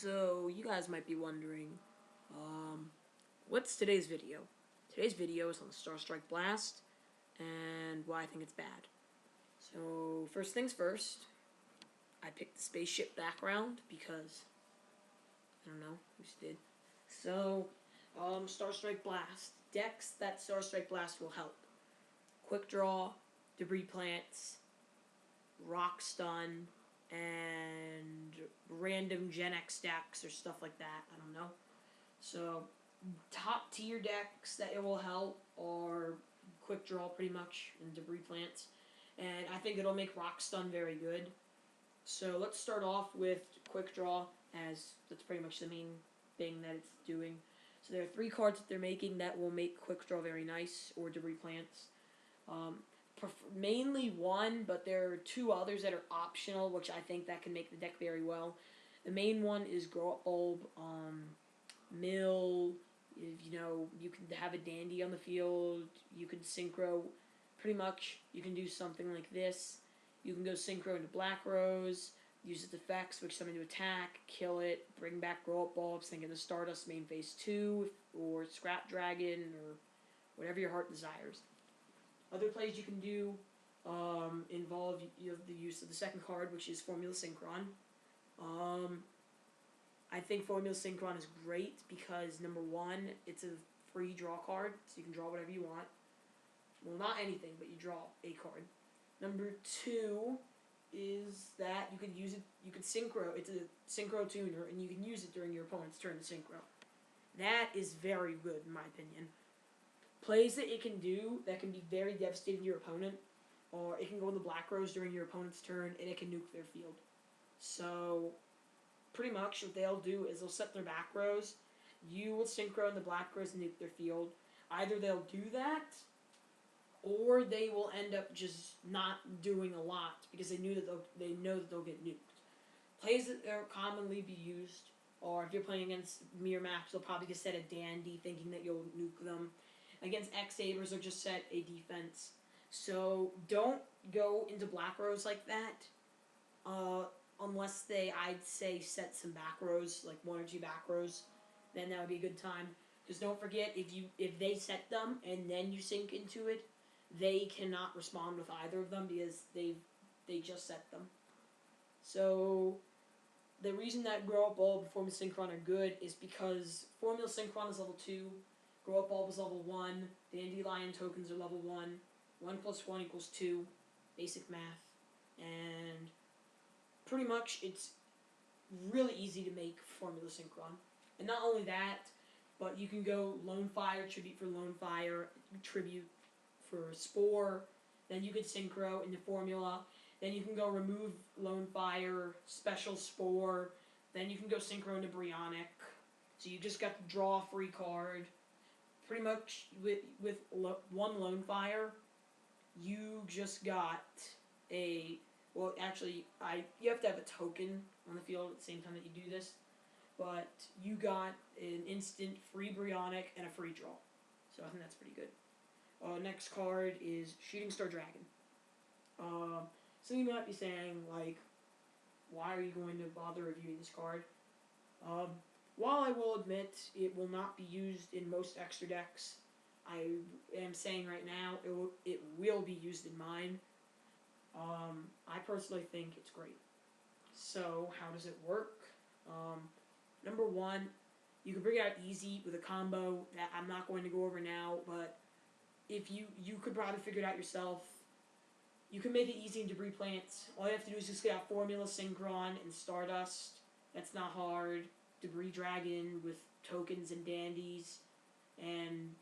So, you guys might be wondering, what's today's video? Today's video is on the Starstrike Blast, and why I think it's bad. So, first things first, I picked the spaceship background because, I don't know, we just did. So, Starstrike Blast. Decks that Starstrike Blast will help. Quick Draw, Debris Plants, Rock Stun, and random Gen X decks or stuff like that. I don't know. So, top tier decks that it will help are Quick Draw pretty much and Debris Plants. And I think it'll make Rock Stun very good. So let's start off with Quick Draw, as that's pretty much the main thing that it's doing. So there are 3 cards that they're making that will make Quick Draw very nice, or Debris Plants. Mainly one, but there are 2 others that are optional, which I think that can make the deck very well. The main one is Grow Up Bulb, Mill. You can have a Dandy on the field. You can Synchro. Pretty much, you can do something like this. You can go Synchro into Black Rose, use its effects, switch something to attack, kill it, bring back Grow Up Bulbs, thinking the Stardust main phase 2, or Scrap Dragon, or whatever your heart desires. Other plays you can do involve the use of the second card, which is Formula Synchron. I think Formula Synchron is great because, number 1, it's a free draw card, so you can draw whatever you want. Well, not anything, but you draw a card. Number 2 is that you can use it. You can Synchro. It's a Synchro tuner, and you can use it during your opponent's turn to Synchro. That is very good, in my opinion. Plays that it can do that can be very devastating to your opponent, or it can go in the Black Rose during your opponent's turn, and it can nuke their field. So, pretty much what they'll do is they'll set their back rows. You will Synchro in the Black Rose and nuke their field. Either they'll do that, or they will end up just not doing a lot because they know that they'll get nuked. Plays that are commonly be used, or if you're playing against mirror maps, they'll probably just set a Dandy thinking that you'll nuke them. Against X-Sabers, they'll just set a defense. So don't go into Black Rose like that, unless they, I'd say, set some back rows, like 1 or 2 back rows. Then that would be a good time. Because don't forget, if they set them and then you sink into it, they cannot respond with either of them because they just set them. So the reason that Grow Up Bulb and Formula Synchron are good is because Formula Synchron is level 2, Grow Up Bulb is level 1, Dandelion tokens are level 1, 1 plus 1 equals 2, basic math, and pretty much it's really easy to make Formula Synchron. And not only that, but you can go Lone Fire, Tribute for Lone Fire, Tribute for Spore, then you could Synchro into Formula, then you can go remove Lone Fire, Special Spore, then you can go Synchro into Brionic. So you just got to draw a free card. Pretty much with 1 Lone Fire, you just got a, well actually, you have to have a token on the field at the same time that you do this, but you got an instant free Brionic and a free draw. So I think that's pretty good. Next card is Shooting Star Dragon. So you might be saying, like, why are you going to bother reviewing this card? While I will admit it will not be used in most extra decks, I am saying right now it will be used in mine. I personally think it's great. So how does it work? Number 1, you can bring it out easy with a combo that I'm not going to go over now, but if you could probably figure it out yourself. You can make it easy in Debris Plants. All you have to do is just get out Formula Synchron and Stardust. That's not hard. Debris Dragon with tokens and dandies, and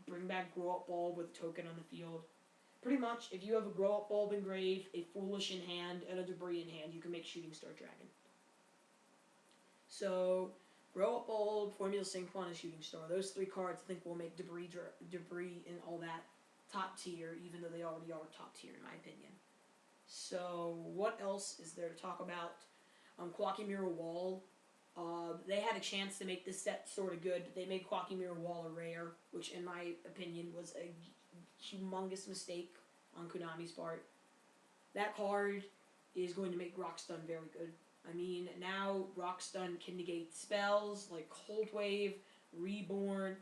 bring back Grow Up Bulb with a token on the field. Pretty much, if you have a Grow Up Bulb in grave, a Foolish in hand, and a Debris in hand, you can make Shooting Star Dragon. So, Grow Up Bulb, Formula Synchron, and Shooting Star. Those 3 cards I think will make Debris and all that top tier, even though they already are top tier in my opinion. So, what else is there to talk about? Quacky Mirror Wall. They had a chance to make this set sort of good, but they made Quacky Mirror Wall a rare, which in my opinion was a humongous mistake on Konami's part. That card is going to make Rock Stun very good. I mean, now Rock Stun can negate spells like Cold Wave, Reborn,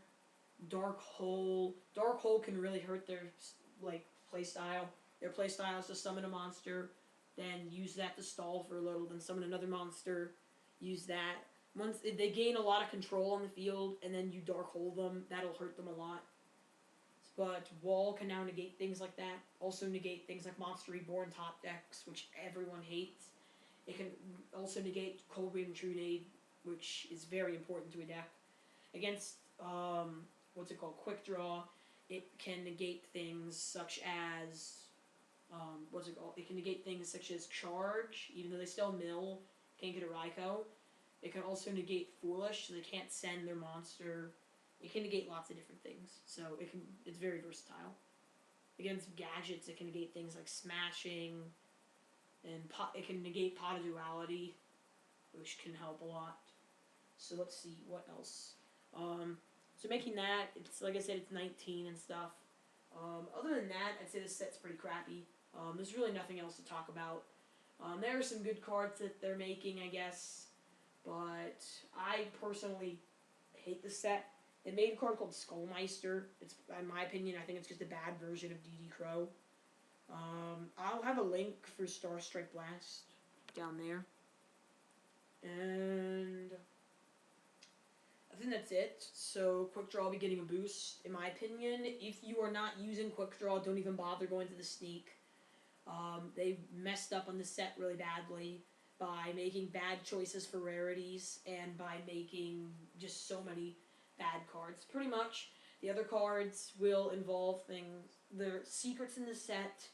Dark Hole. Dark Hole can really hurt their like playstyle. Their playstyle is to summon a monster, then use that to stall for a little, then summon another monster, use that. Once they gain a lot of control on the field, and then you Dark Hole them, that'll hurt them a lot. But Wall can now negate things like that. Also negate things like Monster Reborn top decks, which everyone hates. It can also negate Cold Wave and Trunade, which is very important to a deck. Against, what's it called, Quick Draw, it can negate things such as, what's it called? It can negate things such as Charge, even though they still mill, can't get a Raikou. It can also negate Foolish, so they can't send their monster. It can negate lots of different things, so it's very versatile. Against Gadgets, it can negate things like Smashing, and it can negate Pot of Duality, which can help a lot. So let's see, what else? So making that, it's like I said, it's 19 and stuff. Other than that, I'd say this set's pretty crappy. There's really nothing else to talk about. There are some good cards that they're making, I guess, but I personally hate the set. They made a card called Skullmeister. It's, in my opinion, I think it's just a bad version of DD Crow. I'll have a link for Starstrike Blast down there. And I think that's it. So Quick Draw will be getting a boost, in my opinion. If you are not using Quick Draw, don't even bother going to the sneak. They messed up on the set really badly by making bad choices for rarities and by making just so many bad cards. Pretty much, the other cards will involve things. The secrets in the set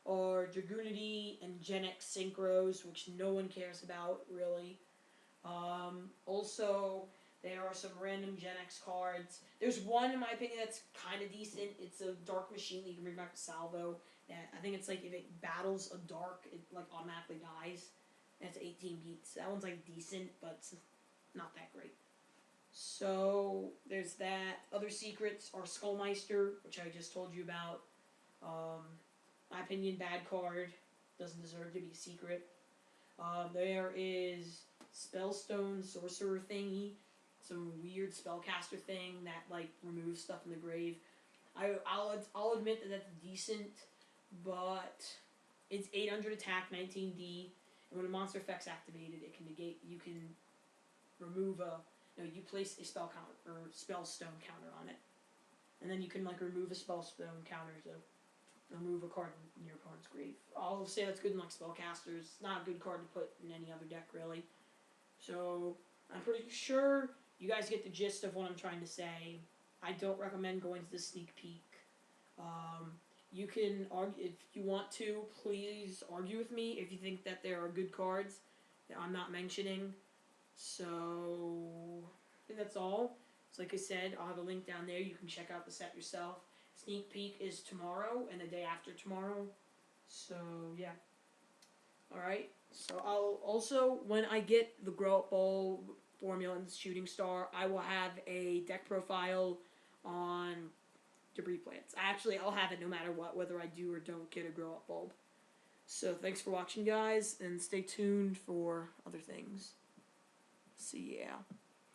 are Dragoonity and Gen X Synchros, which no one cares about, really. Also, there are some random Gen X cards. There's one, in my opinion, that's kind of decent. It's a Dark Machine that you can bring back to Salvo. That I think it's like if it battles a Dark, it like automatically dies. And it's 18 beats. That one's like decent, but it's not that great. So there's that. Other secrets are Skullmeister, which I just told you about. My opinion, bad card. Doesn't deserve to be a secret. There is Spellstone Sorcerer thingy. Some weird spellcaster thing that like removes stuff in the grave. I'll admit that that's decent, but it's 800 attack, 19D, and when a monster effect's activated, it can negate. You can remove a. No, you place a spell counter or spellstone counter on it, and then you can like remove a spellstone counter to remove a card in your opponent's grave. I'll say that's good in like spellcasters. It's not a good card to put in any other deck really. So I'm pretty sure you guys get the gist of what I'm trying to say. I don't recommend going to the sneak peek. You can argue if you want to. Please argue with me if you think that there are good cards that I'm not mentioning. So I think that's all. So like I said, I'll have a link down there. You can check out the set yourself. Sneak peek is tomorrow and the day after tomorrow. So yeah. Alright. So I'll also, when I get the Grow Up Bowl formula and the Shooting Star, I will have a deck profile on debris plants. I'll have it no matter what, whether I do or don't get a Grow Up Bulb. So thanks for watching, guys, and stay tuned for other things. So yeah,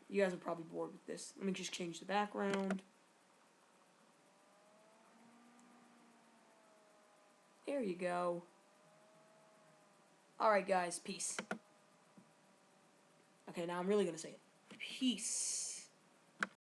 you guys are probably bored with this. Let me just change the background. There you go. Alright guys, peace. Okay, now I'm really gonna say it. Peace.